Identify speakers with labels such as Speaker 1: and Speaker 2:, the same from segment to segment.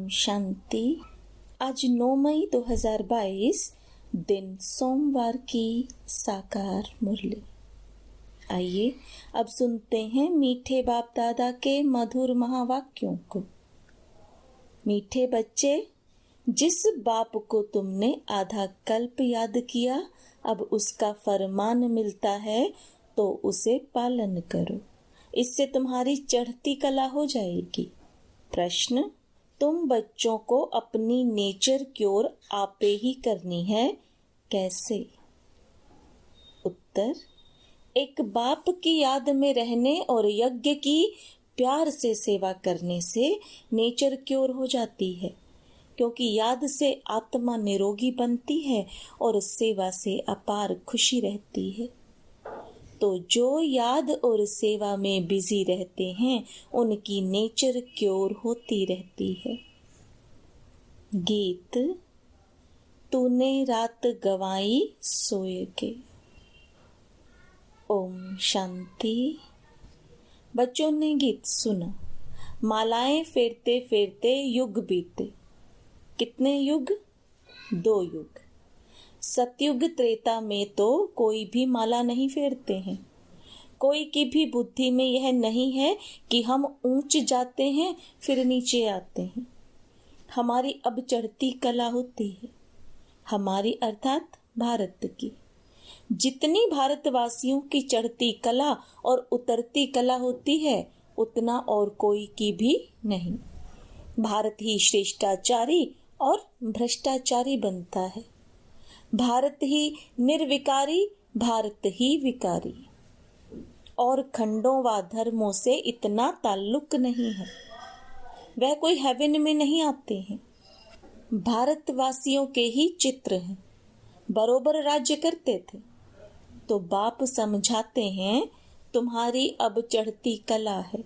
Speaker 1: शांति। आज 9 मई 2022 दिन सोमवार की साकार मुरली। आइए अब सुनते हैं मीठे बाप दादा के मधुर महावाक्यों को। मीठे बच्चे, जिस बाप को तुमने आधा कल्प याद किया, अब उसका फरमान मिलता है तो उसे पालन करो। इससे तुम्हारी चढ़ती कला हो जाएगी। प्रश्न: तुम बच्चों को अपनी नेचर क्योर आपे ही करनी है, कैसे? उत्तर: एक बाप की याद में रहने और यज्ञ की प्यार से सेवा करने से नेचर क्योर हो जाती है, क्योंकि याद से आत्मा निरोगी बनती है और सेवा से अपार खुशी रहती है। तो जो याद और सेवा में बिजी रहते हैं, उनकी नेचर क्योर होती रहती है। गीत: तूने रात गवाई सोए के। ओम शांति। बच्चों ने गीत सुना। मालाएं फेरते फेरते युग बीते। कितने युग? 2 युग। सतयुग त्रेता में तो कोई भी माला नहीं फेरते हैं। कोई की भी बुद्धि में यह नहीं है कि हम ऊंच जाते हैं फिर नीचे आते हैं। हमारी अब चढ़ती कला होती है, हमारी अर्थात भारत की। जितनी भारतवासियों की चढ़ती कला और उतरती कला होती है, उतना और कोई की भी नहीं। भारत ही श्रेष्ठाचारी और भ्रष्टाचारी बनता है। भारत ही निर्विकारी, भारत ही विकारी। और खंडों व धर्मों से इतना ताल्लुक नहीं है। वह कोई हेवन में नहीं आते हैं। भारतवासियों के ही चित्र हैं। बरोबर राज्य करते थे। तो बाप समझाते हैं, तुम्हारी अब चढ़ती कला है।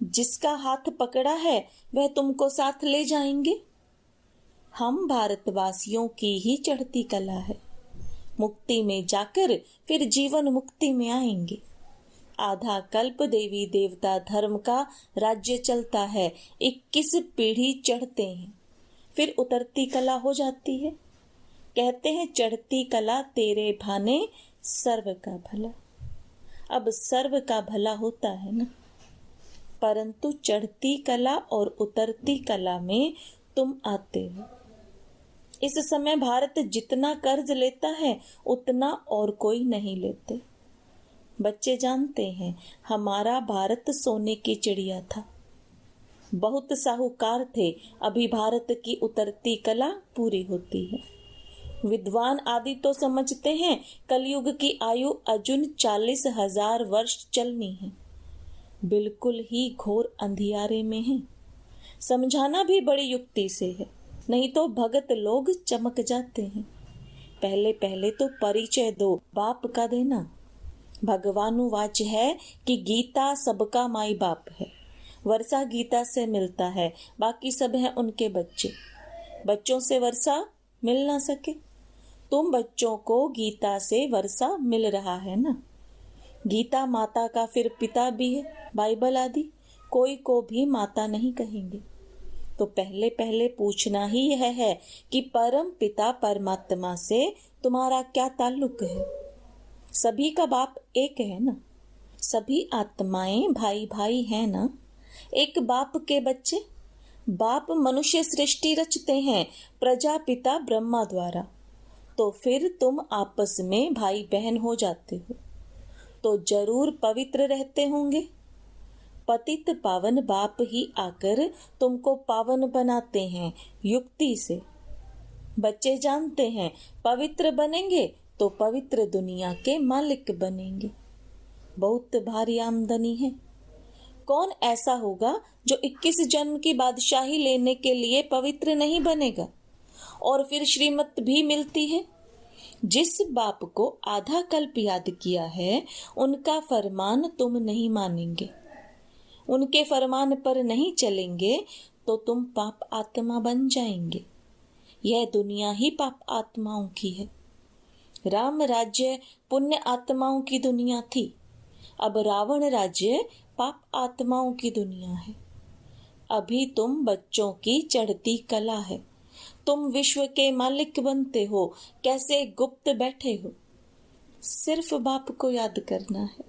Speaker 1: जिसका हाथ पकड़ा है वह तुमको साथ ले जाएंगे। हम भारतवासियों की ही चढ़ती कला है। मुक्ति में जाकर फिर जीवन मुक्ति में आएंगे। आधा कल्प देवी देवता धर्म का राज्य चलता है। 21 पीढ़ी चढ़ते हैं, फिर उतरती कला हो जाती है। कहते हैं चढ़ती कला तेरे भाने सर्व का भला। अब सर्व का भला होता है ना, परंतु चढ़ती कला और उतरती कला में तुम आते हो। इस समय भारत जितना कर्ज लेता है उतना और कोई नहीं लेते। बच्चे जानते हैं, हमारा भारत सोने की चिड़िया था। बहुत साहूकार थे। अभी भारत की उतरती कला पूरी होती है। विद्वान आदि तो समझते हैं कलयुग की आयु अजुन 40,000 वर्ष चलनी है। बिल्कुल ही घोर अंधियारे में है। समझाना भी बड़ी युक्ति से है, नहीं तो भगत लोग चमक जाते हैं। पहले पहले तो परिचय दो बाप का देना। भगवानुवाच है कि गीता सबका माई बाप है। वर्षा गीता से मिलता है, बाकी सब है उनके बच्चे। बच्चों से वर्षा मिल ना सके। तुम बच्चों को गीता से वर्षा मिल रहा है ना। गीता माता का फिर पिता भी है। बाइबल आदि कोई को भी माता नहीं कहेंगे। तो पहले पहले पूछना ही यह है कि परम पिता परमात्मा से तुम्हारा क्या ताल्लुक है। सभी का बाप एक है ना। सभी आत्माएं भाई भाई हैं ना। एक बाप के बच्चे। बाप मनुष्य सृष्टि रचते हैं प्रजापिता ब्रह्मा द्वारा। तो फिर तुम आपस में भाई बहन हो जाते हो, तो जरूर पवित्र रहते होंगे। पतित पावन बाप ही आकर तुमको पावन बनाते हैं युक्ति से। बच्चे जानते हैं पवित्र बनेंगे तो पवित्र दुनिया के मालिक बनेंगे। बहुत भारी आमदनी है। कौन ऐसा होगा जो 21 जन्म की बादशाही लेने के लिए पवित्र नहीं बनेगा? और फिर श्रीमत भी मिलती है। जिस बाप को आधा कल्प याद किया है, उनका फरमान तुम नहीं मानेंगे, उनके फरमान पर नहीं चलेंगे तो तुम पाप आत्मा बन जाएंगे। यह दुनिया ही पाप आत्माओं की है। राम राज्य पुण्य आत्माओं की दुनिया थी। अब रावण राज्य पाप आत्माओं की दुनिया है। अभी तुम बच्चों की चढ़ती कला है। तुम विश्व के मालिक बनते हो, कैसे गुप्त बैठे हो। सिर्फ बाप को याद करना है,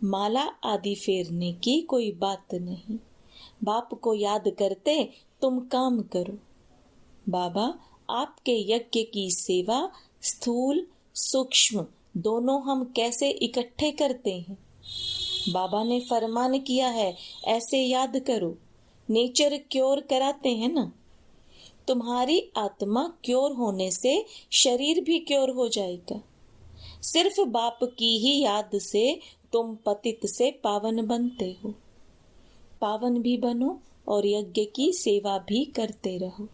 Speaker 1: माला आदि फेरने की कोई बात नहीं। बाप को याद करते तुम काम करो। बाबा, आपके यज्ञ की सेवा स्थूल सूक्ष्म दोनों हम कैसे इकट्ठे करते हैं। बाबा ने फरमान किया है, ऐसे याद करो। नेचर क्योर कराते हैं ना। तुम्हारी आत्मा क्योर होने से शरीर भी क्योर हो जाएगा। सिर्फ बाप की ही याद से तुम पतित से पावन बनते हो। पावन भी बनो और यज्ञ की सेवा भी करते रहो।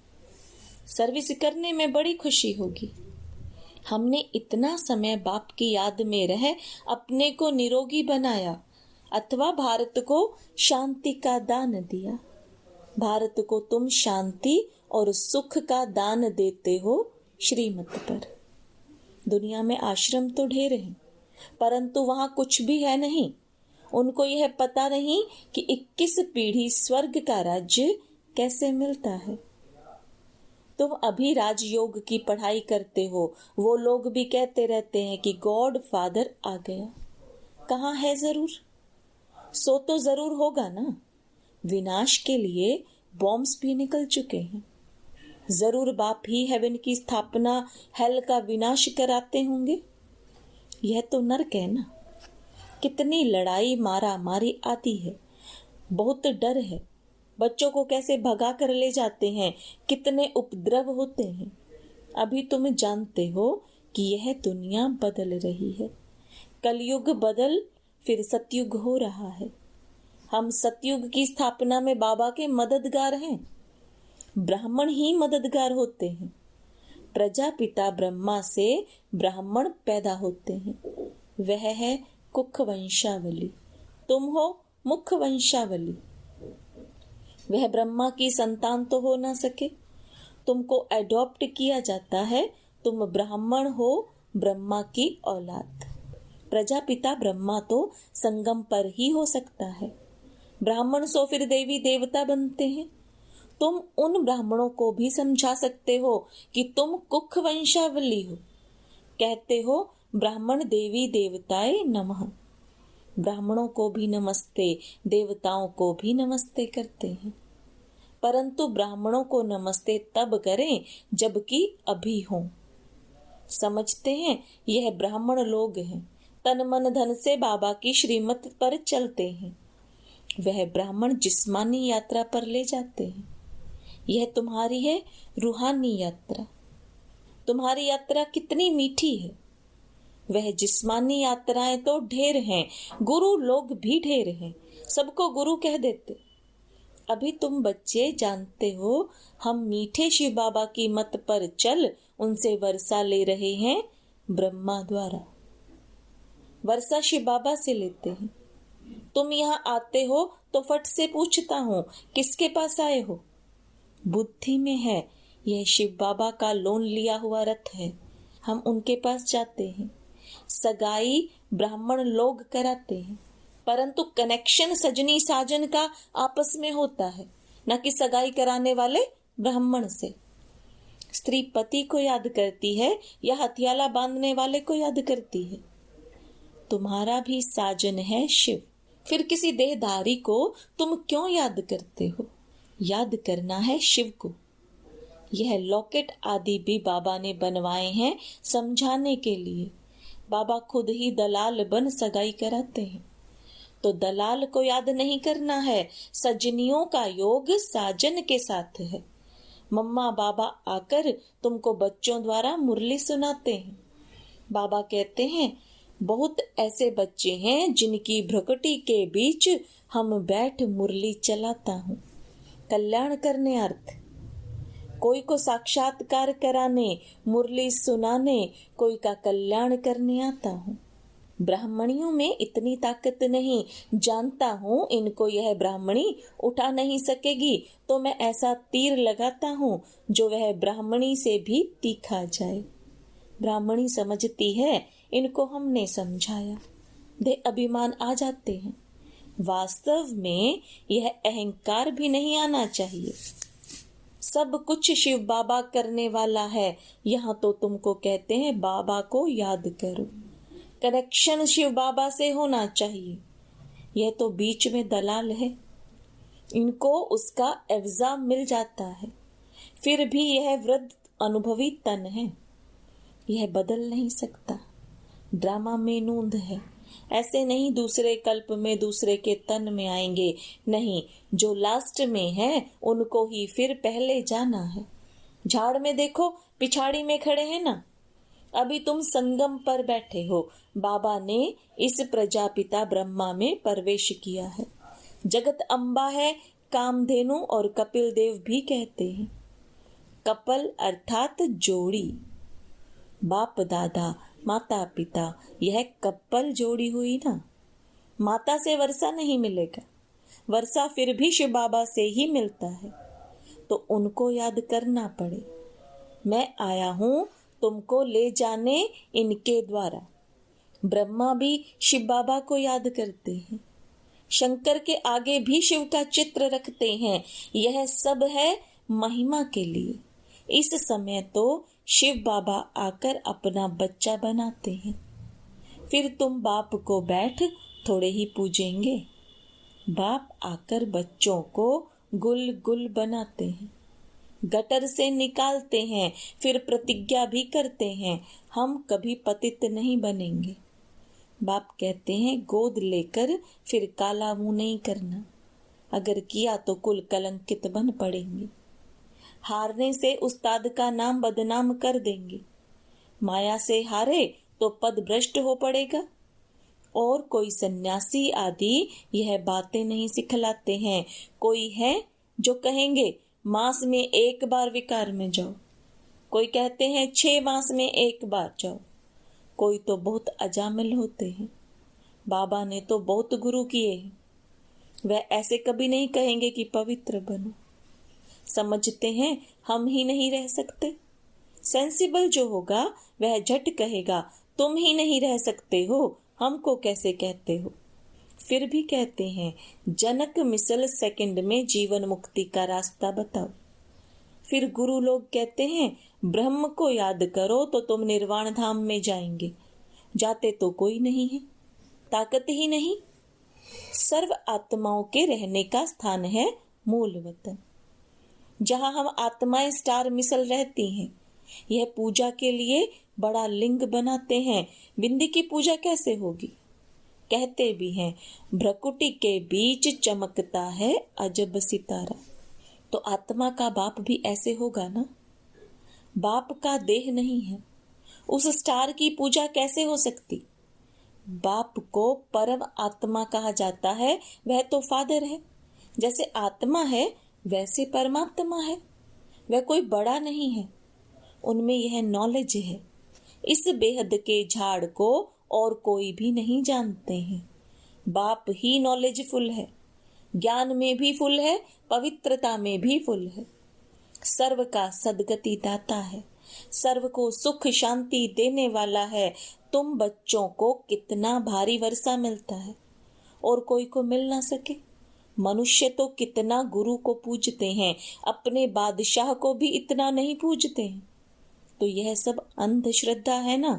Speaker 1: सर्विस करने में बड़ी खुशी होगी। हमने इतना समय बाप की याद में रह अपने को निरोगी बनाया अथवा भारत को शांति का दान दिया। भारत को तुम शांति और सुख का दान देते हो श्रीमत पर। दुनिया में आश्रम तो ढेर हैं, परंतु वहां कुछ भी है नहीं। उनको यह पता नहीं कि 21 पीढ़ी स्वर्ग का राज्य कैसे मिलता है। तुम अभी राजयोग की पढ़ाई करते हो, वो लोग भी कहते रहते हैं कि गॉड फादर आ गया। कहाँ है जरूर, सो तो जरूर होगा ना। विनाश के लिए बॉम्ब्स भी निकल चुके हैं। जरूर बाप ही हेवन की स्थापना, हेल का विनाश कराते होंगे। यह तो नरक है ना। कितनी लड़ाई मारा मारी आती है, बहुत डर है। बच्चों को कैसे भगा कर ले जाते हैं, कितने उपद्रव होते हैं। अभी तुम जानते हो कि यह दुनिया बदल रही है। कलयुग बदल फिर सतयुग हो रहा है। हम सतयुग की स्थापना में बाबा के मददगार हैं। ब्राह्मण ही मददगार होते हैं। प्रजापिता ब्रह्मा से ब्राह्मण पैदा होते हैं। वह है कुख वंशावली, तुम हो मुख वंशावली। वह ब्रह्मा की संतान तो हो ना सके, तुमको एडॉप्ट किया जाता है। तुम ब्राह्मण हो, ब्रह्मा की औलाद। प्रजापिता ब्रह्मा तो संगम पर ही हो सकता है। ब्राह्मण सो फिर देवी देवता बनते हैं। तुम उन ब्राह्मणों को भी समझा सकते हो कि तुम कुख वंशावली हो। कहते हो ब्राह्मण देवी देवताए नमः। ब्राह्मणों को भी नमस्ते, देवताओं को भी नमस्ते करते हैं। परंतु ब्राह्मणों को नमस्ते तब करें जबकि अभी हो। समझते हैं यह ब्राह्मण लोग हैं, तन मन धन से बाबा की श्रीमत पर चलते हैं। वह ब्राह्मण जिस्मानी यात्रा पर ले जाते हैं। यह तुम्हारी है रूहानी यात्रा। तुम्हारी यात्रा कितनी मीठी है। वह जिस्मानी यात्राएं तो ढेर हैं, गुरु लोग भी ढेर हैं, सबको गुरु कह देते। अभी तुम बच्चे जानते हो हम मीठे शिव बाबा की मत पर चल उनसे वर्षा ले रहे हैं ब्रह्मा द्वारा। वर्षा शिव बाबा से लेते हैं। तुम यहाँ आते हो तो फट से पूछता हूँ किसके पास आए हो। बुद्धि में है यह शिव बाबा का लोन लिया हुआ रथ है। हम उनके पास जाते हैं। सगाई ब्राह्मण लोग कराते हैं, परंतु कनेक्शन सजनी साजन का आपस में होता है, न कि सगाई कराने वाले ब्राह्मण से। स्त्री पति को याद करती है या हथियाला बांधने वाले को याद करती है। तुम्हारा भी साजन है शिव, फिर किसी देहधारी को तुम क्यों याद करते हो। याद करना है शिव को। यह लॉकेट आदि भी बाबा ने बनवाए हैं समझाने के लिए। बाबा खुद ही दलाल बन सगाई कराते हैं, तो दलाल को याद नहीं करना है। सजनियों का योग साजन के साथ है। मम्मा बाबा आकर तुमको बच्चों द्वारा मुरली सुनाते हैं। बाबा कहते हैं बहुत ऐसे बच्चे हैं जिनकी भ्रकुटी के बीच हम बैठ मुरली चलाता हूँ। कल्याण करने अर्थ, कोई को साक्षात्कार कराने, मुरली सुनाने, कोई का कल्याण करने आता हूँ। ब्राह्मणियों में इतनी ताकत नहीं, जानता हूँ इनको यह ब्राह्मणी उठा नहीं सकेगी, तो मैं ऐसा तीर लगाता हूँ जो वह ब्राह्मणी से भी तीखा जाए। ब्राह्मणी समझती है, इनको हमने समझाया। दे अभिमान आ जाते हैं। वास्तव में यह अहंकार भी नहीं आना चाहिए। सब कुछ शिव बाबा करने वाला है, यहाँ तो तुमको कहते हैं बाबा को याद करो। कनेक्शन शिव बाबा से होना चाहिए। यह तो बीच में दलाल है, इनको उसका एवजा मिल जाता है। फिर भी यह वृद्ध अनुभवी तन है, यह बदल नहीं सकता। ड्रामा में नूंद है, ऐसे नहीं दूसरे कल्प में दूसरे के तन में आएंगे। नहीं, जो लास्ट में है उनको ही फिर पहले जाना है। झाड़ में देखो, पिछाड़ी में खड़े हैं ना। अभी तुम संगम पर बैठे हो। बाबा ने इस प्रजापिता ब्रह्मा में प्रवेश किया है। जगत अम्बा है, कामधेनु और कपिल देव भी कहते हैं। कपल अर्थात जोड़ी, बाप दादा माता पिता, यह कपल जोड़ी हुई ना। माता से वर्षा नहीं मिलेगा, वर्षा फिर भी शिव बाबा से ही मिलता है। तो उनको याद करना पड़े। मैं आया हूं तुमको ले जाने इनके द्वारा। ब्रह्मा भी शिव बाबा को याद करते हैं, शंकर के आगे भी शिव का चित्र रखते हैं। यह सब है महिमा के लिए। इस समय तो शिव बाबा आकर अपना बच्चा बनाते हैं। फिर तुम बाप को बैठ थोड़े ही पूजेंगे। बाप आकर बच्चों को गुल गुल बनाते हैं, गटर से निकालते हैं, फिर प्रतिज्ञा भी करते हैं, हम कभी पतित नहीं बनेंगे। बाप कहते हैं गोद लेकर फिर काला मुंह नहीं करना, अगर किया तो कुल कलंकित बन पड़ेंगे। हारने से उस्ताद का नाम बदनाम कर देंगे। माया से हारे तो पद भ्रष्ट हो पड़ेगा। और कोई सन्यासी आदि यह बातें नहीं सिखलाते हैं। कोई है जो कहेंगे मास में एक बार विकार में जाओ, कोई कहते हैं 6 मास में एक बार जाओ। कोई तो बहुत अजामिल होते हैं। बाबा ने तो बहुत गुरु किए हैं, वह ऐसे कभी नहीं कहेंगे कि पवित्र बनो। समझते हैं हम ही नहीं रह सकते। सेंसिबल जो होगा वह झट कहेगा तुम ही नहीं रह सकते हो, हमको कैसे कहते हो। फिर भी कहते हैं जनक मिसल सेकंड में जीवन मुक्ति का रास्ता बताओ। फिर गुरु लोग कहते हैं ब्रह्म को याद करो तो तुम निर्वाण धाम में जाएंगे। जाते तो कोई नहीं है, ताकत ही नहीं। सर्व आत्माओं के रहने का स्थान है मूल वतन, जहां हम आत्माएं स्टार मिसल रहती हैं। यह पूजा के लिए बड़ा लिंग बनाते हैं। बिंदी की पूजा कैसे होगी? कहते भी हैं भ्रकुटी के बीच चमकता है अजब सितारा। तो आत्मा का बाप भी ऐसे होगा ना। बाप का देह नहीं है, उस स्टार की पूजा कैसे हो सकती? बाप को परम आत्मा कहा जाता है, वह तो फादर है। जैसे आत्मा है वैसे परमात्मा है, वह कोई बड़ा नहीं है। उनमें यह नॉलेज है। इस बेहद के झाड़ को और कोई भी नहीं जानते हैं। बाप ही नॉलेजफुल है, ज्ञान में भी फुल है, पवित्रता में भी फुल है। सर्व का सदगति दाता है, सर्व को सुख शांति देने वाला है। तुम बच्चों को कितना भारी वर्षा मिलता है और कोई को मिल ना सके। मनुष्य तो कितना गुरु को पूजते हैं, अपने बादशाह को भी इतना नहीं पूजते हैं। तो यह सब अंधश्रद्धा है ना।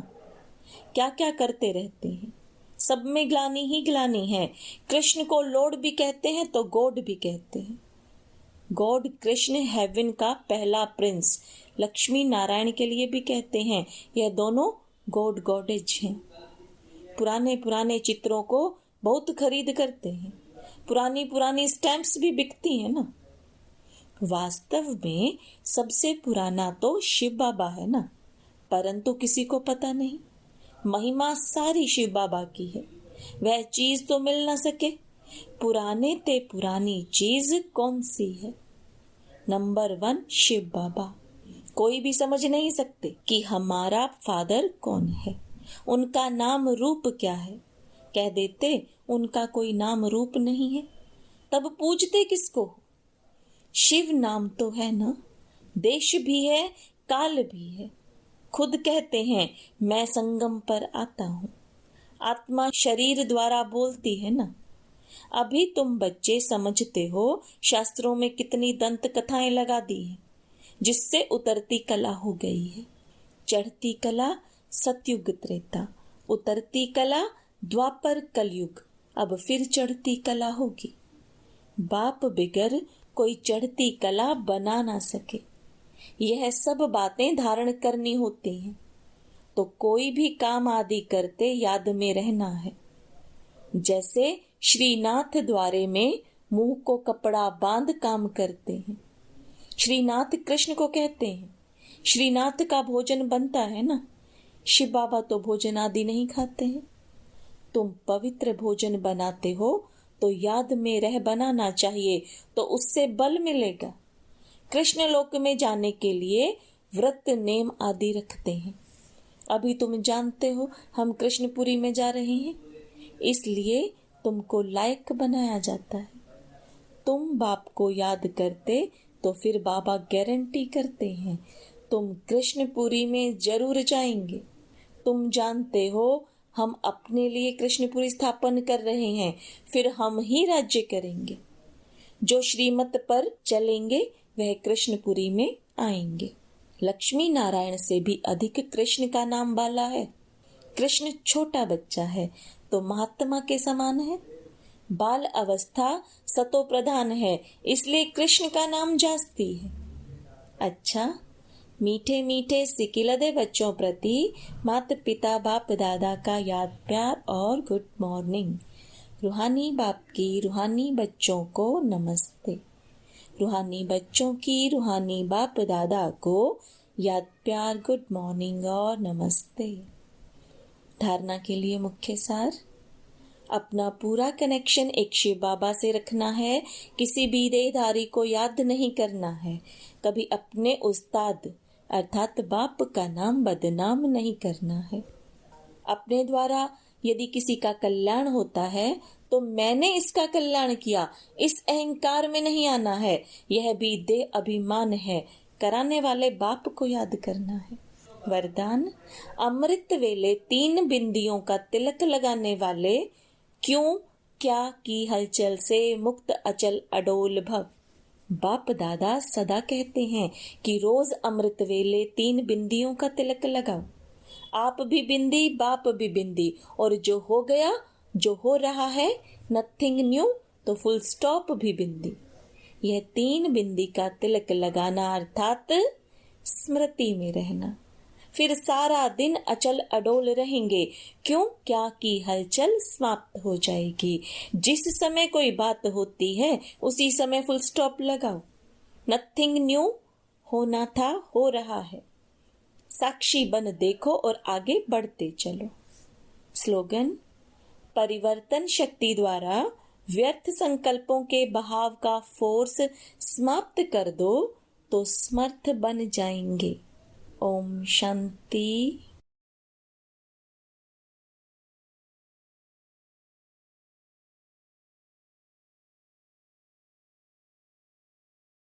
Speaker 1: क्या क्या करते रहते हैं, सब में ग्लानि ही ग्लानि है। कृष्ण को लॉर्ड भी कहते हैं तो गॉड भी कहते हैं। गॉड कृष्ण हेवन का पहला प्रिंस, लक्ष्मी नारायण के लिए भी कहते हैं। यह दोनों गॉड गॉडेज हैं। पुराने पुराने चित्रों को बहुत खरीद करते हैं, पुरानी पुरानी स्टैम्प्स भी बिकती है ना। वास्तव में सबसे पुराना तो शिव बाबा है ना, परंतु किसी को पता नहीं। महिमा सारी शिव बाबा की है, वह चीज तो मिल ना सके। पुराने ते पुरानी चीज कौन सी है? नंबर 1 शिव बाबा। कोई भी समझ नहीं सकते कि हमारा फादर कौन है, उनका नाम रूप क्या है। कह देते उनका कोई नाम रूप नहीं है, तब पूजते किसको? शिव नाम तो है ना। देश भी है, काल भी है। खुद कहते हैं मैं संगम पर आता हूं। आत्मा शरीर द्वारा बोलती है ना। अभी तुम बच्चे समझते हो शास्त्रों में कितनी दंत कथाएं लगा दी हैं, जिससे उतरती कला हो गई है। चढ़ती कला सतयुग त्रेता, उतरती कला द्वापर कलयुग, अब फिर चढ़ती कला होगी। बाप बिगर कोई चढ़ती कला बना ना सके। यह सब बातें धारण करनी होती हैं, तो कोई भी काम आदि करते याद में रहना है। जैसे श्रीनाथ द्वारे में मुंह को कपड़ा बांध काम करते हैं। श्रीनाथ कृष्ण को कहते हैं। श्रीनाथ का भोजन बनता है ना। शिव बाबा तो भोजन आदि नहीं खाते हैं। तुम पवित्र भोजन बनाते हो तो याद में रह बनाना चाहिए, तो उससे बल मिलेगा। कृष्ण लोक में जाने के लिए व्रत नेम आदि रखते हैं। अभी तुम जानते हो हम कृष्णपुरी में जा रहे हैं, इसलिए तुमको लायक बनाया जाता है। तुम बाप को याद करते तो फिर बाबा गारंटी करते हैं तुम कृष्णपुरी में जरूर जाएंगे। तुम जानते हो हम अपने लिए कृष्णपुरी स्थापन कर रहे हैं, फिर हम ही राज्य करेंगे। जो श्रीमत पर चलेंगे वह कृष्णपुरी में आएंगे। लक्ष्मी नारायण से भी अधिक कृष्ण का नाम वाला है। कृष्ण छोटा बच्चा है तो महात्मा के समान है। बाल अवस्था सतो प्रधान है, इसलिए कृष्ण का नाम जास्ती है। अच्छा, मीठे मीठे सिकिलदे बच्चों प्रति माता पिता बाप दादा का याद प्यार और गुड मॉर्निंग। रूहानी बाप की रूहानी बच्चों को नमस्ते। रूहानी बच्चों की रूहानी बाप दादा को याद प्यार गुड मॉर्निंग और नमस्ते। धारणा के लिए मुख्य सार। अपना पूरा कनेक्शन एक शिव बाबा से रखना है। किसी भी देहधारी को याद नहीं करना है। कभी अपने उस्ताद अर्थात बाप का नाम बदनाम नहीं करना है। अपने द्वारा यदि किसी का कल्याण होता है तो मैंने इसका कल्याण किया, इस अहंकार में नहीं आना है। यह भी देह अभिमान है। कराने वाले बाप को याद करना है। वरदान। अमृत वेले 3 बिंदियों का तिलक लगाने वाले क्यों क्या की हलचल से मुक्त अचल अडोल भव। बाप दादा सदा कहते हैं कि रोज अमृत वेले 3 बिंदियों का तिलक लगाओ। आप भी बिंदी, बाप भी बिंदी, और जो हो गया, जो हो रहा है, नथिंग न्यू, तो फुल स्टॉप भी बिंदी। यह 3 बिंदी का तिलक लगाना अर्थात स्मृति में रहना। फिर सारा दिन अचल अडोल रहेंगे। क्यों क्या की हलचल समाप्त हो जाएगी। जिस समय कोई बात होती है उसी समय फुल स्टॉप लगाओ। नथिंग न्यू, होना था हो रहा है। साक्षी बन देखो और आगे बढ़ते चलो। स्लोगन। परिवर्तन शक्ति द्वारा व्यर्थ संकल्पों के बहाव का फोर्स समाप्त कर दो तो समर्थ बन जाएंगे। ओम शांति।